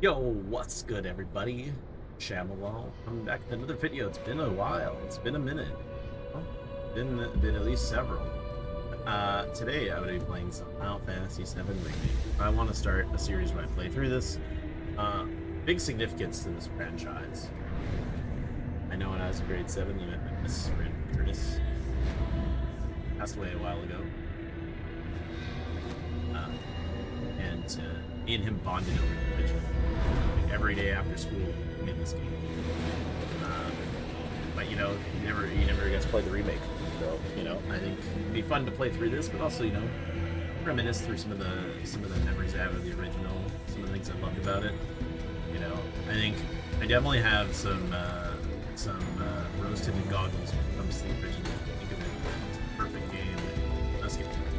Yo, what's good, everybody? Shamalawl coming back with another video. It's been a while. It's been a minute. Well, been at least several. Today I would be playing some Final Fantasy VII Remake. I want to start a series where I play through this. Big significance to this franchise. I know it has a grade 7 and I miss Curtis. Passed away a while ago. Me and him bonded over the original. Like every day after school in this game. But you know, you never gets to play the remake. So, you know, I think it'd be fun to play through this, but also, you know, reminisce through some of the memories I have of the original, some of the things I loved about it. You know, I think I definitely have some rose-tinted goggles when it comes to the original. I think of it as a perfect game. Let's get through this.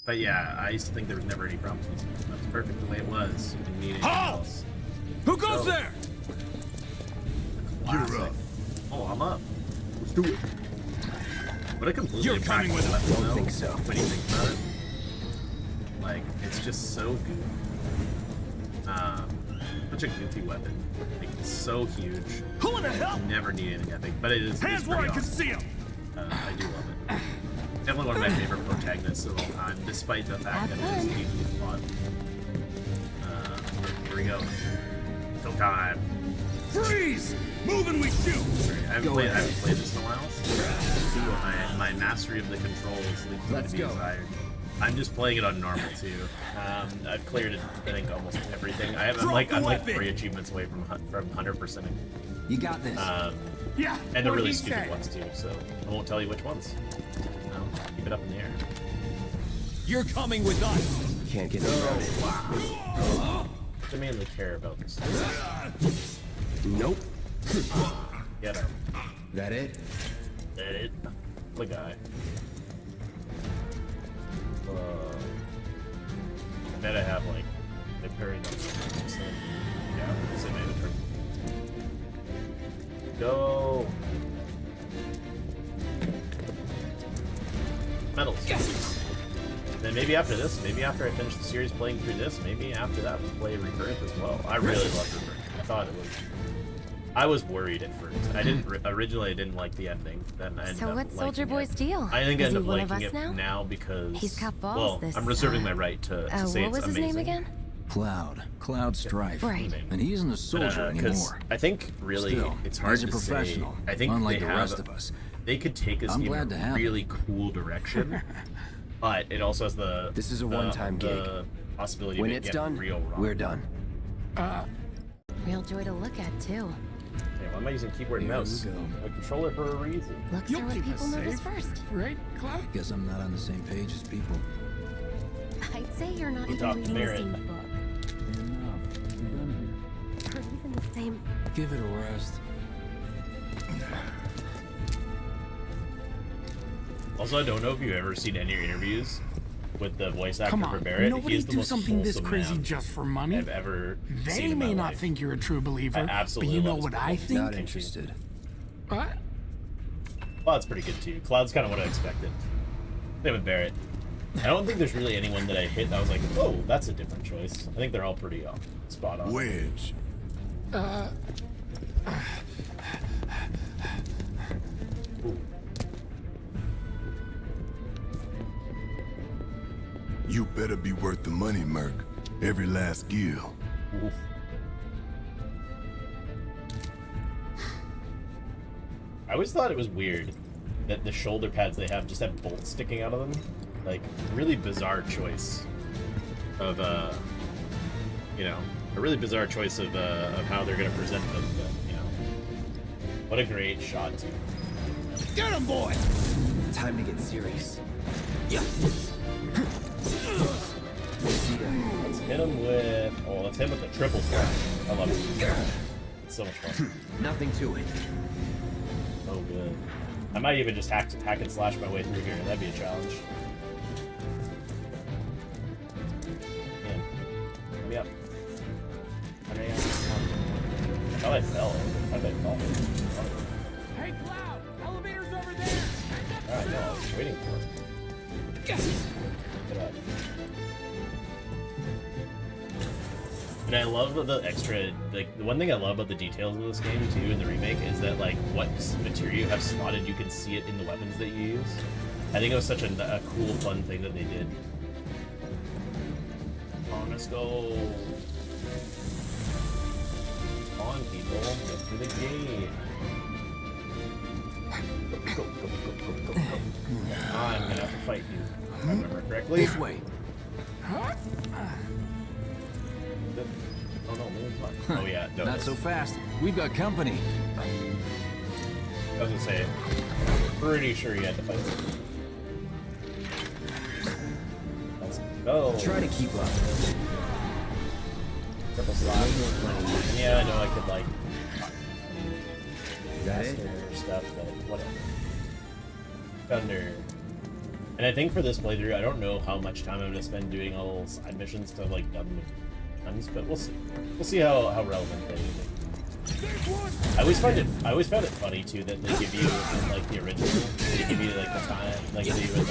But yeah, I used to think there was never any problems with it. That was perfect the way it was. You didn't need anything else. Who goes there? You're up. Oh, I'm up. Let's do it. What a completely You're coming with us. I don't think so. What do you think about it? Like, it's just so good. Such a goofy weapon. Like, it's so huge. Who in the hell? Never need anything epic, but it is. Hands where I can see him. I do love it. Definitely one of my favorite protagonists of all time, despite the fact that it is deeply flawed. Here we go. Still time. Freeze! Move and we shoot! Sorry, I haven't played this in a while, so my mastery of the controls leaves me to be desired. I'm just playing it on normal too. I've cleared it, I think, almost everything. I'm like 3 achievements away from 100%. You got this. Yeah. And the really stupid ones too. So I won't tell you which ones. No, keep it up in the air. You're coming with us. Can't get around it. Wow. I mainly care about this. Nope. Get him. That it? That it. The guy. I bet I have like a parry number. So, yeah, it's a mandatory. Go. Medals. Then maybe after this, maybe after I finish the series playing through this, maybe after that we'll play Rebirth as well. I really love Rebirth. I thought it was. I was worried at first. I didn't originally. I didn't like the ending. Then I ended so up what's Soldier Boy's it. deal? I think I Is end he up one of liking us it now because he's got balls. Well, This, I'm reserving my right to say it's amazing. What was his name again? Cloud Strife. Right. And he isn't a soldier anymore. I think really Still, it's hard he's a to professional. say. I think unlike they the have, rest of us. They could take this game in a really cool direction, but it also has the This is a one-time gig. The possibility when of it's it done, real wrong. we're done. Real joy to look at too. Hey, why am I using keyboard and mouse? A controller for a reason. Looks are what people notice first. Right, Cloud? Guess I'm not on the same page as people. I'd say you're not We're even talking reading the Barrett. same book. Or even the same. Give it a rest. Also, I don't know if you've ever seen any interviews with the voice actor Come for on, Barrett. nobody do something this crazy just for money. I've ever They seen in may my not life. think you're a true believer, I but absolutely you know love what his I performance. think? Not interested. What? Cloud's pretty good too. Cloud's kind of what I expected. Same with Barrett. I don't think there's really anyone that I hit that I was like, oh, that's a different choice. I think they're all pretty spot on. Wedge. Ooh. You better be worth the money, Merc. Every last gil. Oof. I always thought it was weird that the shoulder pads they have just have bolts sticking out of them. Like, really bizarre choice of, you know, a really bizarre choice of how they're going to present them, but, you know, what a great shot, too. Get him, boy! Time to get serious. Let's hit him with, oh, let's hit him with the triple slash. I love it. It's so much fun. Nothing to it. So good. I might even just hack and slash my way through here. That'd be a challenge. Man, let me up. I thought I fell. I thought I fell. Hey, Cloud! Elevator's over there! Alright, no, I was waiting for it. And I love the extra, like, the one thing I love about the details of this game, too, in the remake, is that, like, what material you have slotted, you can see it in the weapons that you use. I think it was such a cool, fun thing that they did. Come on, let's go. Come on, people. Get through the gate. Go, go, go, go, go, go. I'm gonna have to fight you, if I remember correctly. This way. Oh no, Moon's left. Oh yeah, no. Not so fast. We've got company. I was gonna say, pretty sure you had to fight someone. Let's go. Try to keep up. Triple slot. Yeah, I know I could like That it? faster stuff, but whatever. Thunder. And I think for this playthrough, I don't know how much time I'm gonna spend doing all those side missions because I've like done them tons, but we'll see. We'll see how relevant they are. I always found it funny too that they give you in like the original, they give you like the time, like they would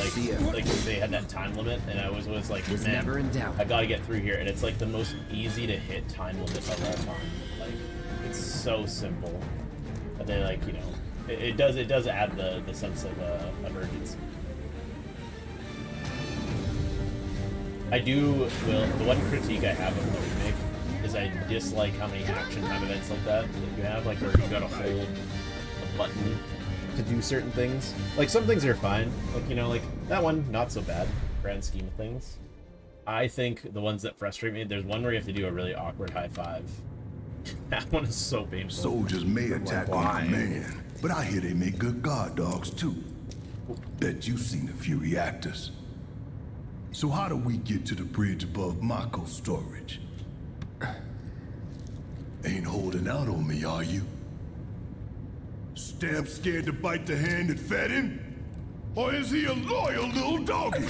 like they had that time limit, and I was like, It's man, never in doubt. I gotta get through here, and it's like the most easy to hit time limit of all time. Like it's so simple, but they like it does add the sense of urgency. The one critique I have of the remake is I dislike how many action time events like that you have, like where you gotta hold a button to do certain things. Like some things are fine, like like that one not so bad, grand scheme of things. I think the ones that frustrate me, there's one where you have to do a really awkward high five. That one is so painful. Soldiers may attack on command, but I hear they make good guard dogs too. Bet you've seen a few reactors. So how do we get to the bridge above Mako storage? Ain't holding out on me, are you? Stamp scared to bite the hand that fed him? Or is he a loyal little doggy?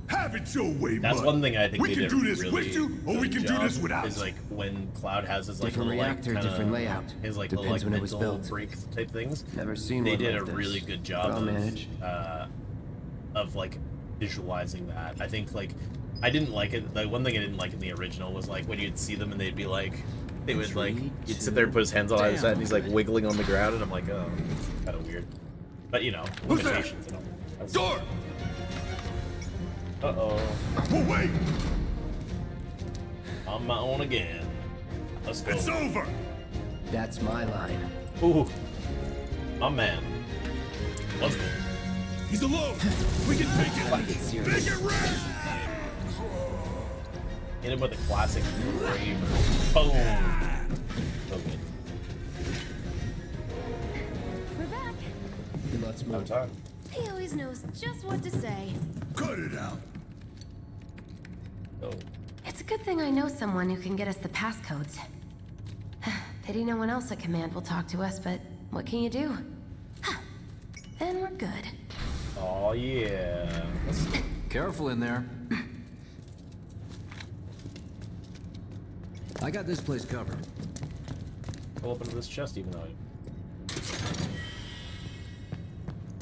Have it your way, That's bud. one thing I think we they can did do this really with you, or we good can do this job without. is like when Cloud has his like Different little reactor, like, kinda, different layout. his like Depends little when like it was mental built. break type things. Never seen They one did like a this, really good but job I'll manage. of like visualizing that. I think like I didn't like it. The one thing I didn't like in the original was like when you'd see them and they'd be like, they would like, he'd sit there and put his hands on his head and he's like wiggling on the ground and I'm like, oh, kind of weird. But limitations and all. Door! Uh-oh. Oh, wait! On my own again. Let's go. It's over! That's my line. Ooh. My man. Let's go. He's alone! We can take Time to it! get serious. Make it rain! Hit him with a classic brave. Boom. So good. We're back. Let's Have move. time. He always knows just what to say. Cut it out! Oh. It's a good thing I know someone who can get us the passcodes. Pity no one else at command will talk to us, but what can you do? Then we're good. Oh yeah. Careful in there. I got this place covered. Pull up into this chest even though I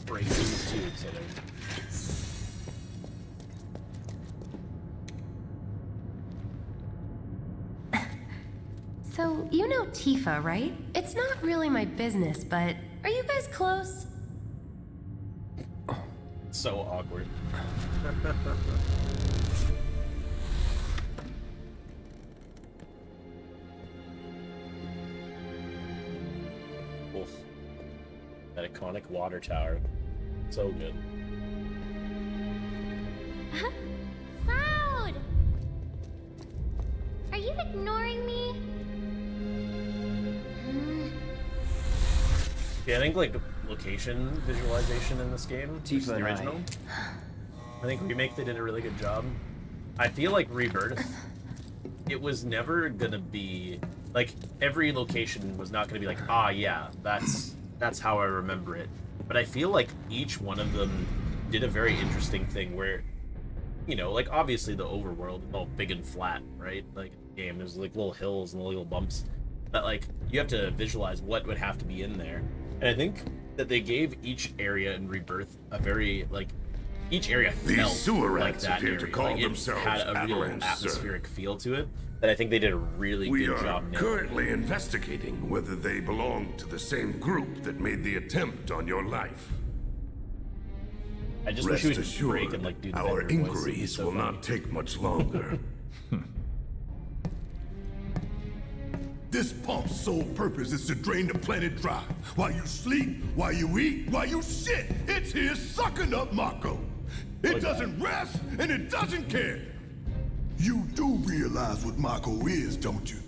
break these tubes in it. So, you know Tifa, right? It's not really my business, but are you guys close? So awkward. Oof. That iconic water tower. So good. Cloud! Are you ignoring me? Yeah, I think like location visualization in this game, versus Tifa the and I. original. I think remake they did a really good job. I feel like Rebirth, it was never gonna be like every location was not gonna be like, ah yeah, that's how I remember it. But I feel like each one of them did a very interesting thing where, like obviously the overworld is all big and flat, right? Like game, there's like little hills and little bumps. But like you have to visualize what would have to be in there. And I think that they gave each area in Rebirth a very like each area These felt sewer like rats that appear area. to call Like, it themselves had a real Avalanche, sir. atmospheric feel to it that I think they did a really We good are job nailing. currently investigating whether they belong to the same group that made the attempt on your life. I just Rest wish we would assured, break and like do the our vendor voice. It'd be inquiries so will funny. not take much longer. This pump's sole purpose is to drain the planet dry. While you sleep, while you eat, while you shit, it's here sucking up Mako. It doesn't rest, and it doesn't care. You do realize what Mako is, don't you?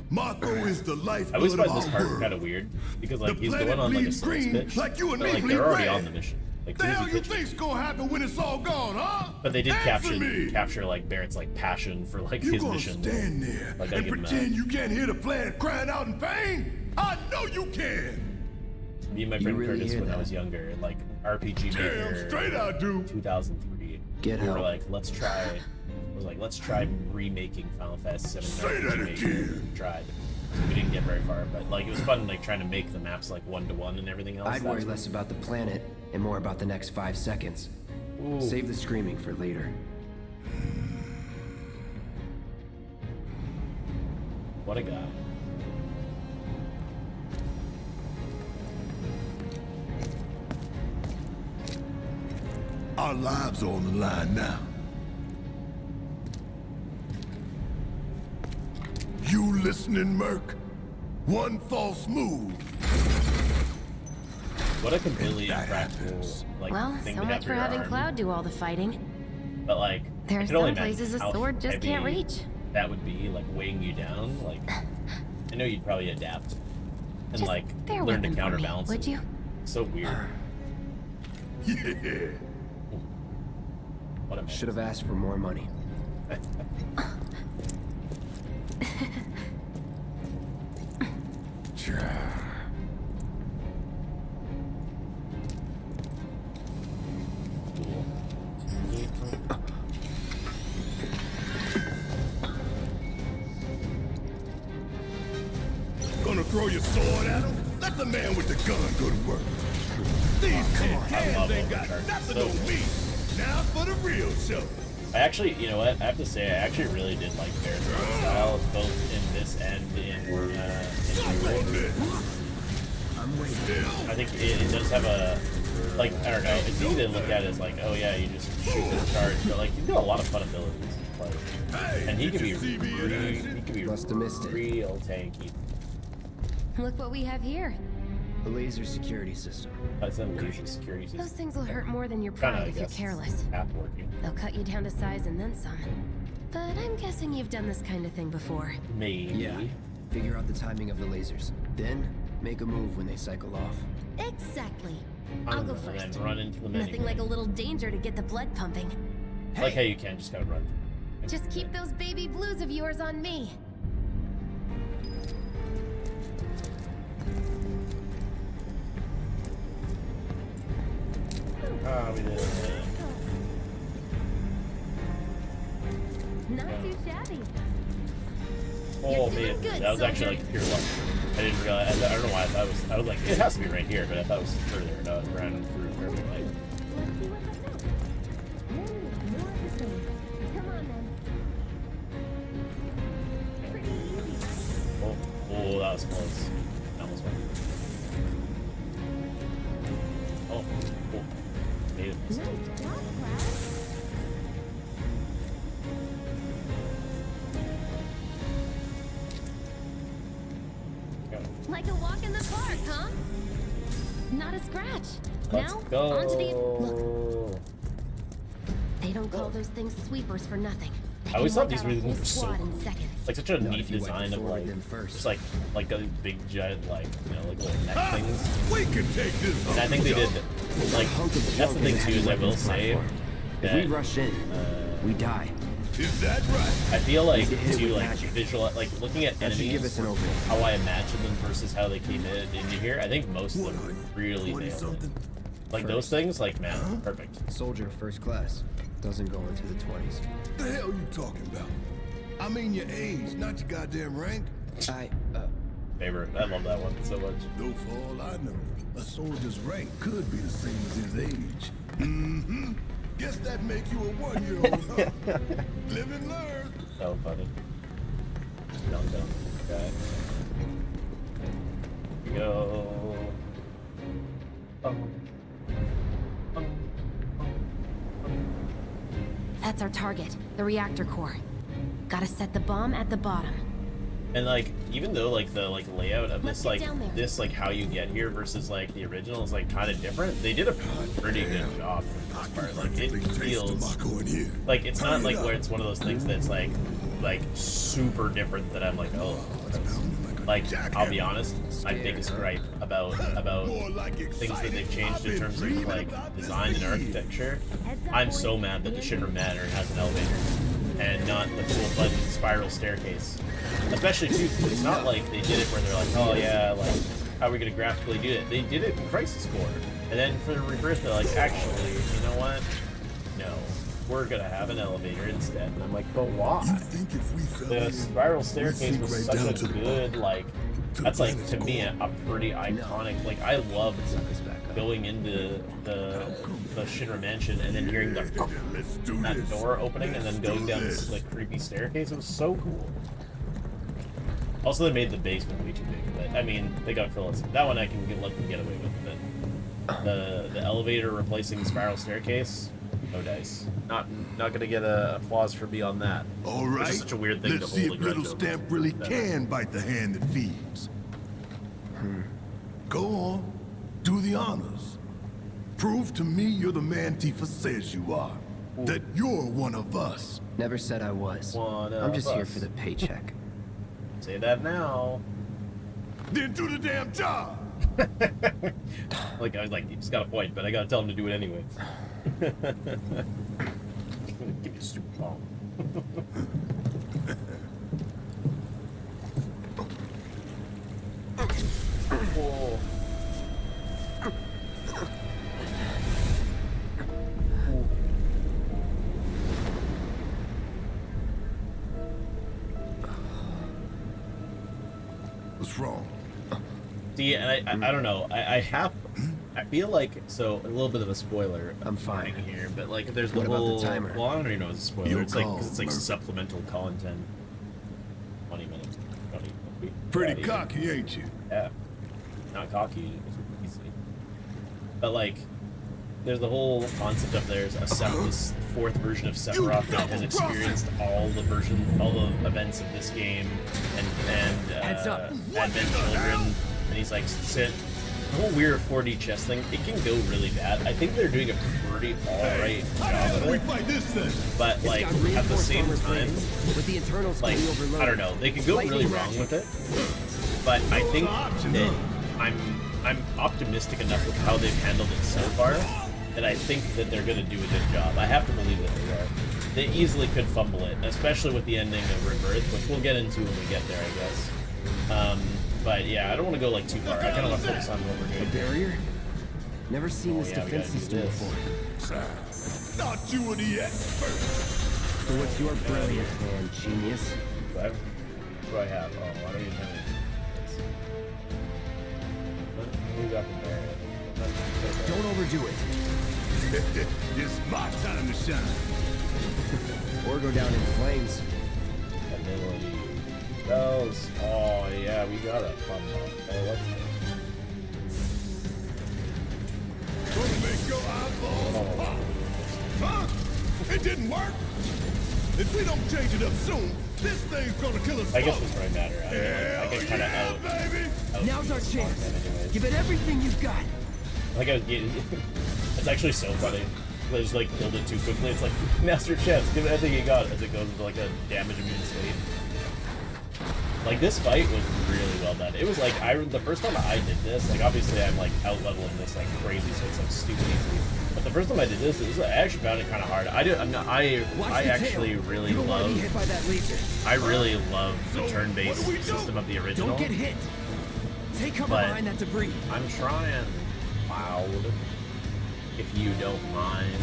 Mako is the I always lifeblood find of this our part world. kind of weird because like The he's planet going on like a bleeds sales green pitch, like you and but me like bleed they're already red. on the mission. Like The who's hell he you pitching? think's gonna happen when it's all gone, huh? But they did Answer me. capture like Barrett's like passion for like You his gonna mission. stand there Like, I and give him that. pretend you can't hear the planet crying out in pain? I know you can. Me and my friend really Curtis hear when I that? was younger, and like RPG Damn Maker straight I do. 2003. Get we were help. like, let's try. Let's try remaking Final Fantasy VII. Say that RPG Maker. again. We tried. We didn't get very far, but like it was fun, like trying to make the maps like 1-to-1 and everything else. I'd That worry was- less about the planet and more about the next 5 seconds. Ooh. Save the screaming for later. What a guy. Our lives are on the line now. You listening, Merc? One false move. What a completely That impractical happens. like Well, thing so to have much for your having arm. Cloud do all the fighting. But like, There I are can only some imagine places a how sword just can't heavy reach. That would be like weighing you down. Like, I know you'd probably adapt and Just like bear learn to weapon for me, counterbalance. would it. you? So weird. Yeah. What a man. Should have asked for more money. Gonna throw your sword at him? Let the man with the gun go to work. These tin I cans love ain't got overcharge. nothing So on me. Now for the real show. I actually, you know what? I have to say, I actually really did like Barrett's art style, both in this and in remake. I'm waiting. I think it does have a, like, I don't know, it's easy to look at it as like, oh yeah, you just shoot this charge, but like, you've got a lot of fun abilities. Like, and he can be Must have missed it. real tanky. Look what we have here. A laser security system. That's an amazing security system. Those things will hurt more than your Kinda, pride I if you're guess, careless. half working. They'll cut you down to size and then some. But I'm guessing you've done this kind of thing before. Maybe. Yeah. Figure out the timing of the lasers. Then, make a move when they cycle off. Exactly. I'll go And first. then run into the menu. Nothing like a little danger to get the blood pumping. Like how you can just gotta run. Just keep those baby blues of yours on me. Ah, we did it. Not too shabby. Oh You're doing man, good, that was actually soldier. like pure luck. I didn't realize. I don't know why. I was like, it has to be right here, but I thought it was further. And I ran through perfectly. Let's see what happens. More of the same. Come on then. Pretty easy, right? Oh, that was close. That almost went. Oh, cool. Made it. Nice job, Cloud. Go. Like a walk in the park, huh? Not a scratch. Let's now, go. onto the... Look, they don't call those things sweepers for nothing. They I always can thought these wipe out a were whole so squad cool. in seconds. It's like such a Not neat if you went design of forward like, them first. just like a big giant like like little neck Ah, things. we can take this. And I think they did like Hunk of that's the junk thing is a too is I heavy will weapons say platform. If that we rush in, we die. Is that right? I feel like Get hit to with like magic. visualize like looking at That should give enemies us an opening. how I imagine them versus how they came into here. I think most of them really nailed it. something? Like those things, like man, perfect. Soldier first class. Doesn't go into the 20s. The hell you talking about? I mean your age, not your goddamn rank. Favorite. I love that one so much. Though for all I know, a soldier's rank could be the same as his age. Mm-hmm. that make you a 1-year-old, huh? Live and learn. So funny. Down, down. Okay. Here we go. That's our target, the reactor core. Gotta set the bomb at the bottom. And like, even though like the layout of Let's this get like down there. this like how you get here versus like the original is like kind of different, they did a pretty good job for this part. Like it feels like it's not like where it's one of those things that's like super different that I'm like, oh, like I'll be honest, my biggest gripe about things that they've changed in terms of like design and architecture. I'm so mad that the Shinra Manor has an elevator and not the cool button spiral staircase. Especially too, 'cause it's not like they did it where they're like, oh yeah, like how are we gonna graphically do it? They did it in Crisis Core, and then for the Rebirth, they're like, actually, you know what? No, we're gonna have an elevator instead. And I'm like, but why? The spiral staircase was such a good like. That's like to me a pretty iconic. Like I loved going into the Shinra Mansion and then hearing that door opening and then going down this like creepy staircase. It was so cool. Also, they made the basement way too big, but I mean, they got Phyllis. That one I can let them get away with. But the elevator replacing the spiral staircase, no dice. Not gonna get a applause for me on that. All right, It's such a weird thing let's to see hold if a grudge Little over. Stamp really can bite the hand that feeds. Go on, do the honors. Prove to me you're the man Tifa says you are. That you're one of us. Never said I was. One I'm of just here us. for the paycheck. Say that now. Then do the damn job. Like I was like, you just got a point, but I gotta tell him to do it anyway. Give me a stupid bomb. Whoa. What's wrong? See, and I don't know. I feel like, so a little bit of a spoiler. I'm fine. thing here, but like there's the What about the whole. timer? Well, I don't even know if it's a spoiler. Your It's like call, because it's like Murph. supplemental content. 20 minutes. Pretty Yeah, cocky, ain't you? Yeah, not cocky, easily. But like, there's the whole concept of there's this fourth version of Sephiroth that has experienced all the events of this game, and Heads up. Advent Children, and he's like, sit. The whole weird 4D chess thing, it can go really bad. I think they're doing a pretty alright job of it, fight this thing? but It's like got at the reinforced same armor time, plating, with the internals like getting overloaded. I don't know, they could go really wrong with it. But I think that I'm optimistic enough with how they've handled it so far that I think that they're gonna do a good job. I have to believe that they are. They easily could fumble it, especially with the ending of Rebirth, which we'll get into when we get there, I guess. But yeah, I don't want to go like too far. I kind of want to focus on what we're doing. Barrier? Never seen this yeah, we defense gotta do system this. before. Thought you were the expert. So what's your brilliant plan, genius? What do I have? Oh, I don't even have any. What do we got from there? Don't overdo it. It's my time to shine. Or go down in flames. Ability. Those. Oh yeah, we got it. Gonna make your eyeballs pop. Huh? It didn't work. If we don't change it up soon, this thing's gonna kill us I guess both. this right matter. I get kind of out. baby. Now's our chance. Anyways. Give it everything you've got. Like I was getting. It's actually so funny. I just like killed it too quickly. It's like master chance. Give it everything you got as it goes into like a damage immune state. Like this fight was really well done. It was like the first time I did this, like obviously I'm like out leveling this like crazy, so it's like stupid easy. But the first time I did this, I actually found it kind of hard. I actually really You don't want to be love. hit by that laser. I really love the turn-based system of the original. Don't get hit. Take cover But- behind that debris. I'm trying loud, if you don't mind.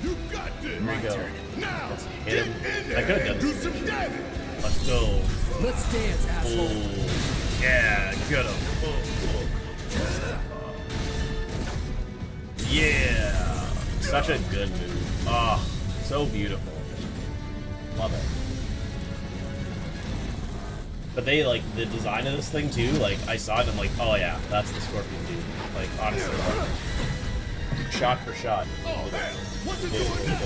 You got this. Here we go. Now, Let's hit get him. in I there could have done and do this. some damage. Let's go. Let's dance, asshole. Oh, yeah, get him. such a good move. Oh, so beautiful. Love it. But they, like, the design of this thing, too, like, I saw it and I'm like, oh yeah, that's the Scorpion dude. Like, honestly, like, shot for shot. What's it doing now?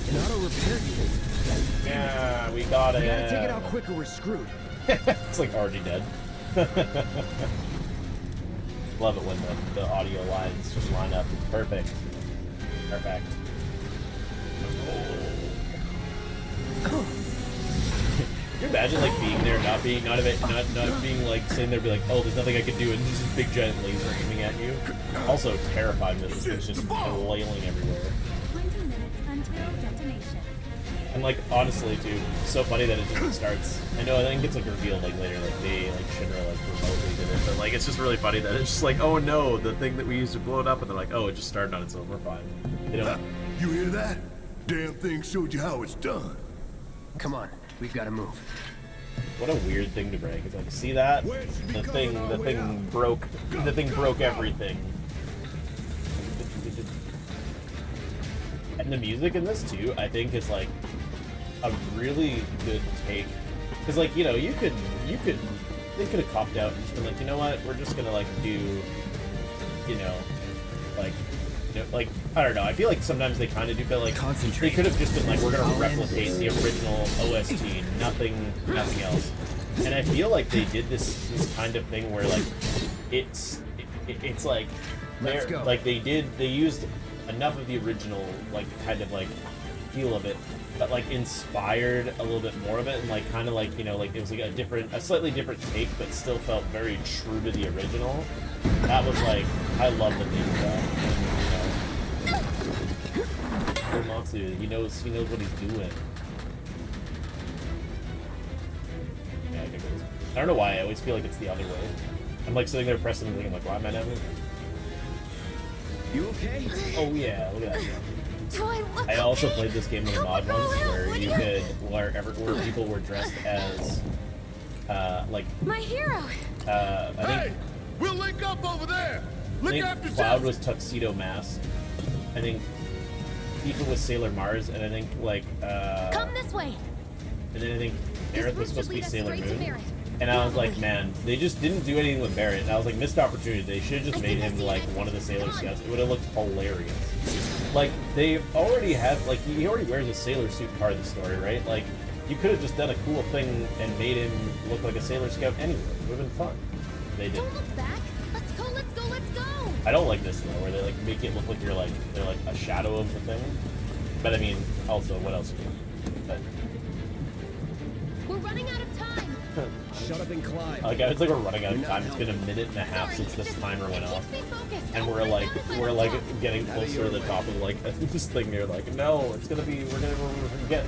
An auto repair unit. Yeah, we got it. We gotta take it out quick or we're screwed. It's like already dead. Love it when the audio lines just line up. It's perfect. Perfect. Can you imagine like being there, not being like sitting there, be like, oh, there's nothing I can do, and just this big giant laser aiming at you. Also terrifying that this thing's just flailing everywhere. 20 minutes until detonation. And like honestly, dude, it's so funny that it just starts. I know I think it's like revealed like later, like they like Shinra like remotely did it, but like it's just really funny that it's just like, oh no, the thing that we used to blow it up, and they're like, oh, it just started on its own. We're fine. They don't. You hear that? Damn thing showed you how it's done. Come on, we've got to move. What a weird thing to break. It's like, see that? The thing broke everything. And the music in this too, I think, is like a really good take. Because like, you know, they could have copped out and just been like, you know what, we're just gonna like do, like, I don't know. I feel like sometimes they kind of do, but like they could have just been like, we're gonna replicate the original OST, nothing else. And I feel like they did this kind of thing where like it's like they're like they used enough of the original like kind of like feel of it, but like inspired a little bit more of it, and like kind of like, you know, like it was like a slightly different take, but still felt very true to the original. That was like, I love that they did that. And, Matsu, he knows what he's doing. Yeah, I don't know why I always feel like it's the other way. I'm like sitting there pressing the thing, I'm like, why am I not moving? You okay? Oh yeah, look at that. Troy, what? I also played this game with a mod once where people were dressed as like My hero. I think Hey, we'll link up over there. I Look think after Cloud Jeff. was Tuxedo Mask. I think Tifa was Sailor Mars, and I think like Come this way. and then I think Aerith was supposed to be This Sailor route should lead us Moon. straight to Barrett. And I was like, man, they just didn't do anything with Barrett. And I was like, missed opportunity. They should have just made him like one of the Sailor Scouts. It would have looked hilarious. Like, they already have, like, he already wears a sailor suit part of the story, right? Like, you could have just done a cool thing and made him look like a Sailor Scout anyway. It would have been fun. They didn't. Don't look back. Let's go, let's go, let's go. I don't like this though, where they like make it look like they're like a shadow of the thing. But I mean, also, what else? But We're running out of time. Shut up and climb. like, it's like we're running out of time. It's been a minute and a half since this timer went off, Keep me focused. and we're getting closer to the top of like this thing. You're like, no, it's gonna be we're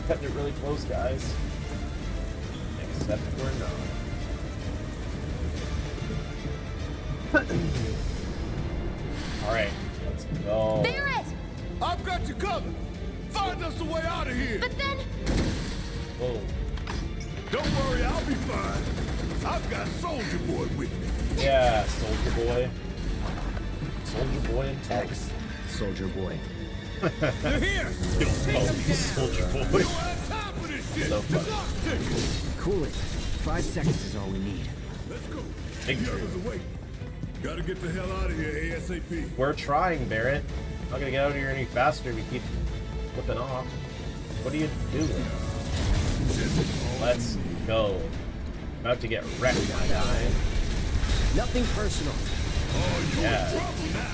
cutting it really close, guys. Except we're not. All right, let's go. Barrett! I've got you covered. Find us a way out of here. But then, Whoa. Don't worry, I'll be fine. I've got Soldier Boy with me. Yeah, Soldier Boy. Soldier Boy and X, Soldier Boy. They're here. Soldier Boy. We don't have time for this shit. So funny. Talk to me. Cool it. 5 seconds is all we need. Let's go. Big The tree. others are waiting. Gotta get the hell out of here ASAP. We're trying, Barrett. Not gonna get out of here any faster if you keep flipping off. What are you doing? Let's go. About to get wrecked, my guy. Nothing personal. Yeah.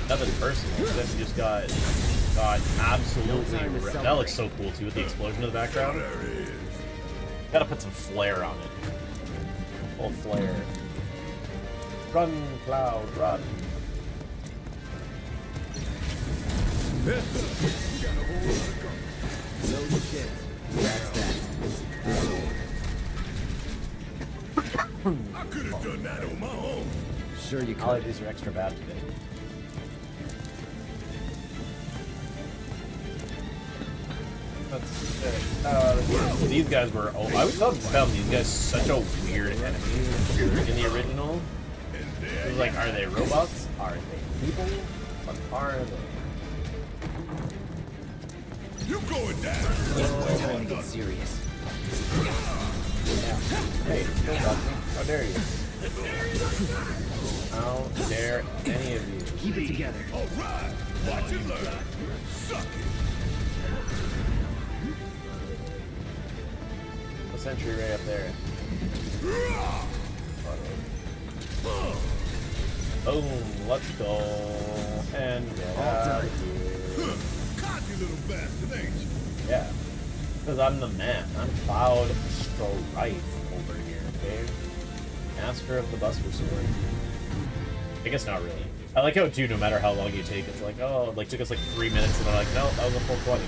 Nothing personal. Except you just got absolutely time to wrecked. That celebrate. looks so cool too with the explosion in the background. Gotta put some flair on it. Full flare. Run, Cloud, run. No shit. That's that. I could have done that on my own. Sure you could. Allergies are extra bad today. That's it. These guys were. Oh, I was found these guys such a weird enemy in the original. It was like, are they robots? Are they people? What are they? You going down? Time to get serious. Hey, don't touch me. How dare you? How dare any of you? Keep it together. All right. Watch and learn. Suck it. A sentry ray up there. Boom, let's go. And get out of here. Cocky little bastard, ain't you? Yeah. Because I'm the man. I'm Cloud Strife over here, okay? Master of the Buster Sword. I guess not really. I like how, too, no matter how long you take, it's like, oh, like, took us like 3 minutes, and they're like, no, that was a full 20.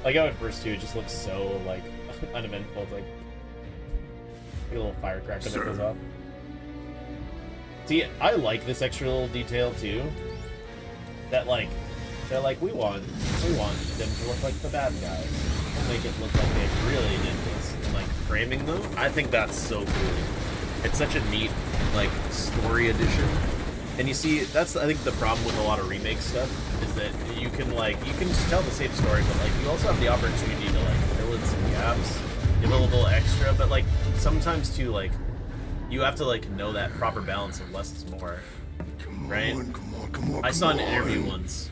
Like how at first, too, it just looks so, like, uneventful. It's like a little firecracker that goes off. See, I like this extra little detail, too. That, like, they're like, we want them to look like the bad guys. We'll make it look like they really did this. And, like, framing them, I think that's so cool. It's such a neat, like, story addition. And you see, that's, I think, the problem with a lot of remake stuff, is that you can just tell the same story, but, like, you also have the opportunity to, like, fill in some gaps, give a little extra, but, like, sometimes, too, like, you have to, like, know that proper balance of less is more, right? Come on. I saw an interview once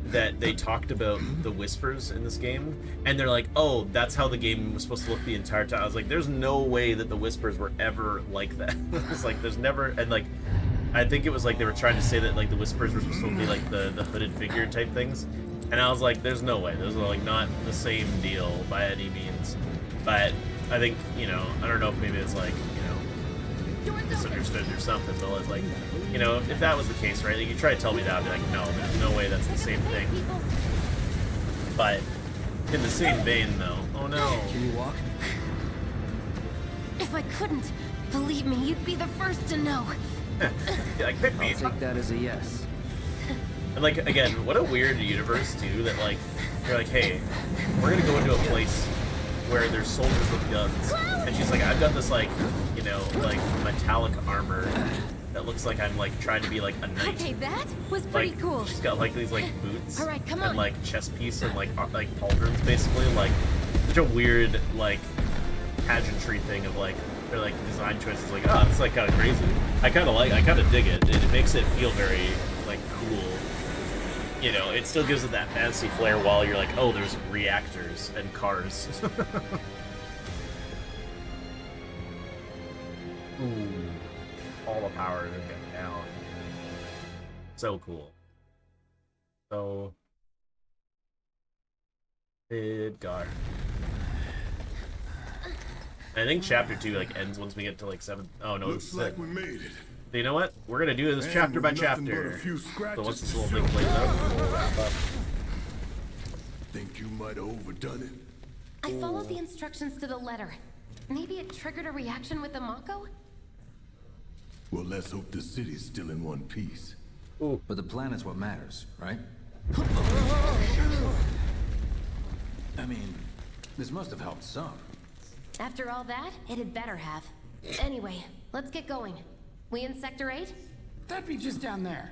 that they talked about the whispers in this game, and they're like, oh, that's how the game was supposed to look the entire time. I was like, there's no way that the whispers were ever like that. It's like, there's never, and, like, I think it was like they were trying to say that, like, the whispers were supposed to be like the hooded figure type things, and I was like, there's no way. Those are, like, not the same deal by any means. But I think, you know, I don't know if maybe it's like, you know, misunderstood or something, but it's like, you know, if that was the case, right, like, you try to tell me that, I'd be like, no, there's no way that's the same thing. But in the same vein, though, oh no. Can you walk? If I couldn't, believe me, you'd be the first to know. Yeah, like, pick me. I'll take that as a yes. And, like, again, what a weird universe, too, that, like, you're like, hey, we're gonna go into a place where there's soldiers with guns. And she's like, I've got this, like, you know, like, metallic armor that looks like I'm, like, trying to be, like, a knight. Okay, that was pretty Like, cool. she's got, like, these, like, boots. All right, come and, on. like, chest piece and, like pauldrons, basically. Like, such a weird, like, pageantry thing of, like, they're, like, design choices. Like, oh, it's, like, kind of crazy. I kind of dig it. It makes it feel very, like, cool. You know, it still gives it that fancy flair while you're like, oh, there's reactors and cars. Ooh. All the power to get down. So cool. So... Midgard. I think chapter 2, like, ends once we get to, like, 7... Oh, no, Looks it's like we made it. So you know what? We're gonna do this And chapter by with nothing but a chapter. few So scratches once this to little show thing plays for out, it. we'll wrap up. Think you might have overdone it? I followed the instructions to the letter. Maybe it triggered a reaction with the Mako? Well, let's hope the city's still in one piece. But the planet's what matters, right? I mean, this must have helped some. After all that, it had better have. Anyway, let's get going. We in Sector 8? That'd be just down there.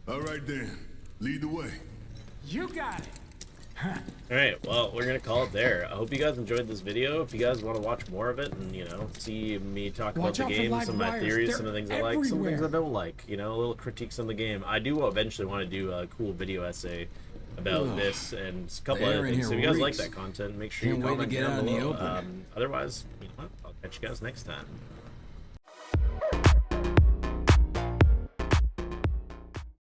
All right then, lead the way. You got it. Alright, well, we're gonna call it there. I hope you guys enjoyed this video. If you guys want to watch more of it and, you know, see me talk Watch about the out for game, live some of my wires. theories, They're some of the things I like, some things I everywhere. don't like, you know, little critiques on the game. I do eventually want to do a cool video essay about this and a couple The air other in things. So if here you guys like reeks. that content, make sure you Can't wait to comment get down out in the below. open. Otherwise, you know what? I'll catch you guys next time.